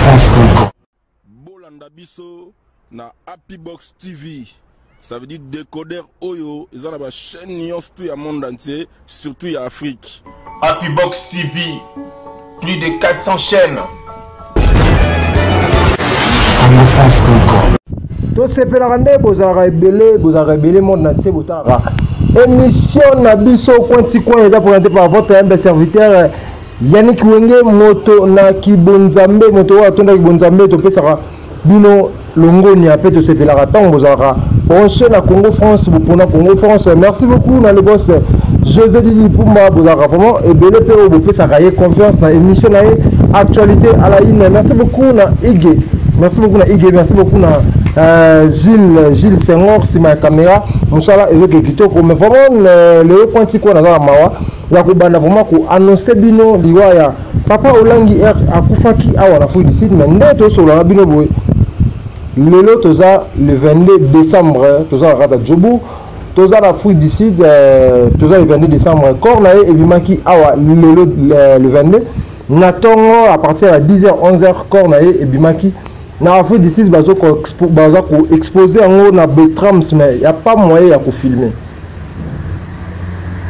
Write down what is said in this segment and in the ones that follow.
Bolanda biso na Happy Box TV. Ça veut dire décodeur Oyo. Ils ont la chaîne Nyons tout le monde entier, surtout en Afrique. Happy Box TV, plus de 400 chaînes. Tout ce que vous avez rebellé, monde entier, vous avez émission Nabiso Quanticoin est présentée par votre humble serviteur Yannick Wenge Moto na Kibonzambe Moto wa tonda Kibonzambe to pesara bino longoni a peto sepela ratang bozara branché na Congo France pour na Congo France. Merci beaucoup na le boss José Didi Pumba bozara vraiment et belé pe o pesara y confiance na émission na actualité à la une. Merci beaucoup na Ige. Merci beaucoup na Ige, merci beaucoup na Gilles Senghor si ma caméra musala ezoke kitoko mais vraiment le pointi ko na za mawa ya kubanda vraiment ko annoncer bino liwa ya papa Olangi R akufaki awa na Afrique du Sud mais ndeto so la bino boy lelo toza le 22 décembre toza rata Djobu toza na Afrique du Sud toza le 22 décembre corps na e bimaki awa lelo le 22 natongo à partir de 10h 11h corps na e bimaki na Afrique du Sud bazo ko exposer en na Betrams mais il y a pas moyen de filmer.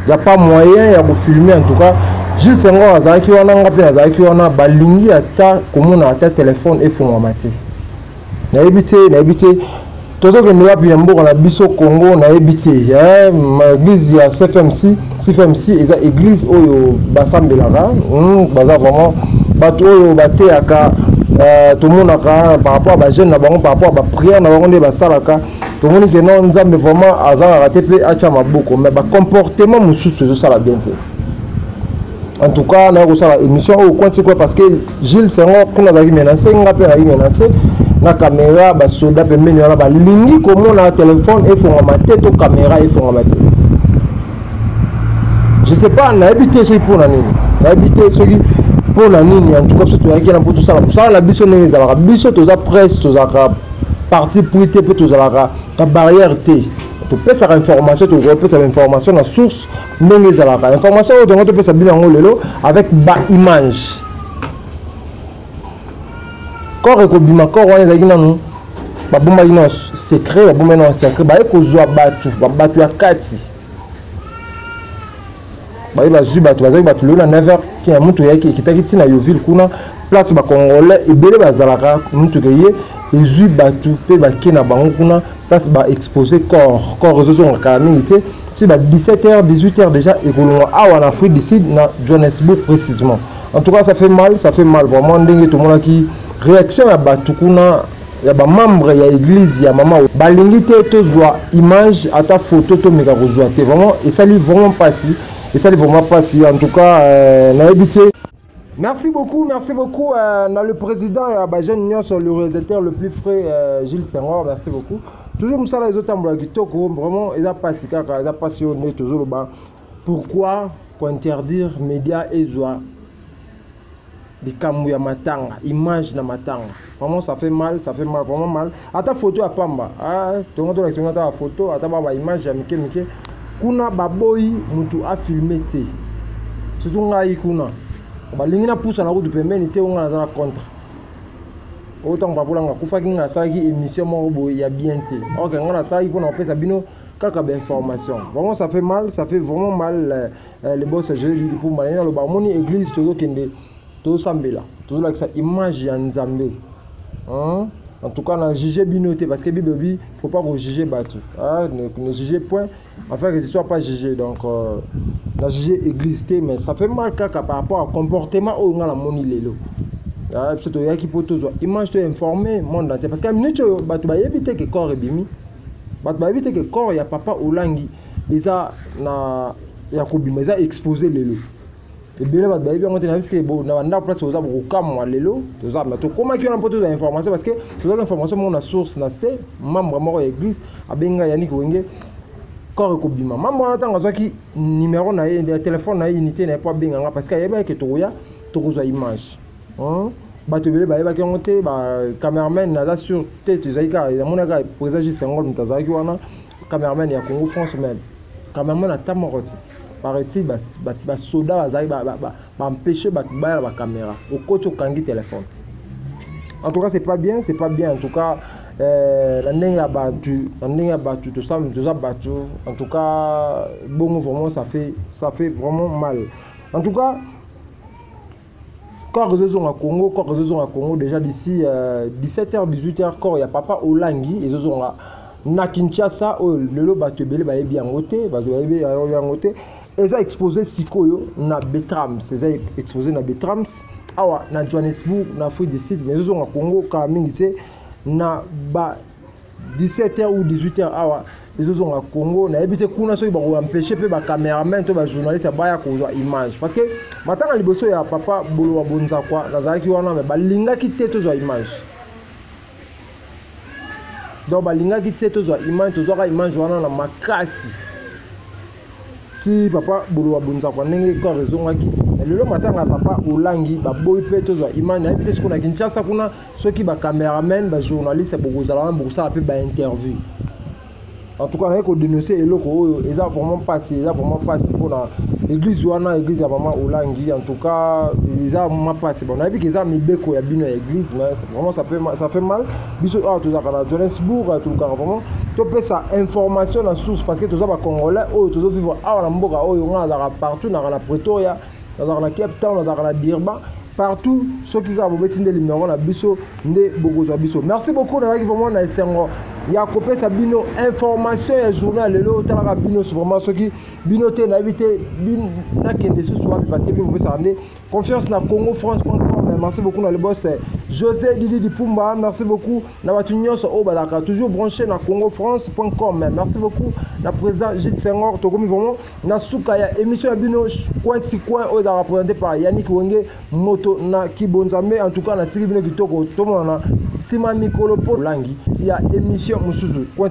Il y a pas moyen de filmer en tout cas. Gilles Senghor azaki wana ngapi azaki wana balingi ata komona ata téléphone et fond mati. Na ebité toto ke ndewa bi mboka na biso Congo na ebité église ya CFMC eza église oyo basambelaka baza vraiment bato oyo bateaka tout le monde a par rapport à la jeune par rapport à la prière na bango ba salaka tout le monde que non nzambe vraiment azanga raté pe acha maboko mais ba comportement mususu ça la bien. En tout cas na ko sala émission au compte quoi parce que Gilles Senghor kuna ba menacé ngape ba menacé na caméra ba soda pe meni na ba lingi comme na téléphone et font ma tête au caméra et font ma tête. Je sais pas na habité ce pour na nini. Na habité ce qui pour la ligne en tout cas surtout avec un peu tout ça la biso n'est pas la biso tout ça presse tout ça parti pour te tout ça la barrière t tu peux ça information tu peux ça information la source mais les la information donc tu peux ça bien en lelo avec ba image corps ko bima corps on ezaki nanu ba bomba ino secret ba bomba ino secret ba ko zo batu ya kati ba ba zu batu bazaki batu le na 9h qui a mutu yaki kitaki na Yoville kuna place ba congolais ebele bazalaka mutu ke ye zu batu pe ba kina bango kuna place ba exposer corps réseau en calamité ti ba 17h 18h déjà et kolonga awa na Afrique du Sud na Johannesburg précisément. En tout cas ça fait mal vraiment ndenge tout monde qui réaction ya batu kuna ya ba membre ya église ya mama balingi te to zwa image ata photo to meka ko zwa te vraiment et ça lui vraiment pas si et ça ne vraiment pas si en tout cas merci beaucoup dans le président jeune Nyons le réalisateur le plus frais Gilles Senghor merci beaucoup toujours ça les autres ambula kitoko vraiment ils a pas si kaka ils a passionné toujours le bas pourquoi qu'on interdire médias et joie des kamou ya matanga image na matanga vraiment ça fait mal vraiment mal ata photo à pamba tout le monde a expérimenté la photo ata ba image ya mike kuna baboyi mutu a filmé te surtout ngai kuna balingi na pousa na route pembeni te onga na contre autant babola nga kufaki nga saki émission mo boy ya bien te OK nga na saki pour na pesa bino kaka ba information vraiment ça fait vraiment mal les boss je dis pour malina lo ba moni église to kende to sambela to la ça image ya nzambe en tout cas, on a jugé binoté parce que Bible dit il ne faut pas juger battu. Ne juger point, afin que tu ne sois pas jugé. Donc, on a jugé église, mais ça fait mal par rapport au comportement où on a la monnaie. Surtout, il y a qui peut toujours image informer monde entier. Parce qu'à une minute, tu vas éviter que le corps est bimi. Tu vas éviter que le corps, il y a papa Olangi. Il y a exposé les lots. Et bien là, on a vu que na place aux arbres au cam lelo, aux arbres. Tu comment qui on a pas toute l'information parce que toute l'information mon source na c'est membre mort église abenga Yannick Wenge corps ko bima. Membre na tanga zaki numéro na ye téléphone na unité na pas benga parce que yeba que toya to ko image. Bato bele ba yeba ki monter ba cameraman na sur tête zaika ya mona ga présage Senghor mtazaki wana cameraman ya Congo France même. Cameraman na tamoroti. Paraît-il ba soda bazali ba empêcher ba ba caméra au côté kangi téléphone En tout cas, c'est pas bien, en tout cas. La ndenge a battu, tout ça battu. En tout cas, bon, vraiment, ça fait vraiment mal. En tout cas, quand ils sont à Congo, déjà d'ici 17h, 18h, quand il y a Papa Olangi, ils sont à Kinshasa, le lot battu, il va bien voter, ils ont exposé Sikoyo na Betrams, awa na Johannesburg, na Afrique du Sud, mais ils sont à Congo, quand même, na 17h ou 18h awa les autres à Congo na ebité kuna so ba empêcher pe ba cameraman to ba journaliste ba ya kozwa image parce que matanga liboso ya Papa Bolo wa bonza kwa nazaki wana me balinga ki te to zo image donc balinga ki te to zo image to zo ka image wana na makasi si Papa Bolo wa bonza kwa ndenge ko rezongaki lelo matanga Papa Olangi ba boy pe to zo image na ebité sikona Kinshasa kuna soki ba cameraman ba journaliste bokozala bokozala pe ba interview. En tout cas, on a dénoncé et ils ont vraiment passé pour l'église l'église à Maman Olangi. En tout cas, ils ont vraiment passé. On a vu qu'ils ont mis Beko et Bino à l'église, mais vraiment ça fait mal. Bisous à tous à Johannesburg, tout le cas vraiment. Tu peux ça information la source parce que tous les Congolais, tous les vivre à la Mboka, on a partout dans la Pretoria, dans la Cape Town, dans la Durban. Partout, ceux qui ont besoin de numéro na biso nde bokozo biso. Merci beaucoup na vraiment na esengo. Ya kopé sa bino information ya journal lelo talaka bino vraiment ceux qui bino te na éviter bin na kende ce soir parce que bino ça amener confiance na congofrance.com. Merci beaucoup na le boss José Didi Dipumba. Merci beaucoup na batu nyonso o balaka toujours branché na congofrance.com. Merci beaucoup na président Gilles Senghor to komi vraiment na suka ya émission ya bino coin o da représenté par Yannick Wenge moto na Kibonzambe. En tout cas na tiki bino kitoko to mona sima mikolo po langi si ya émission musuzu coin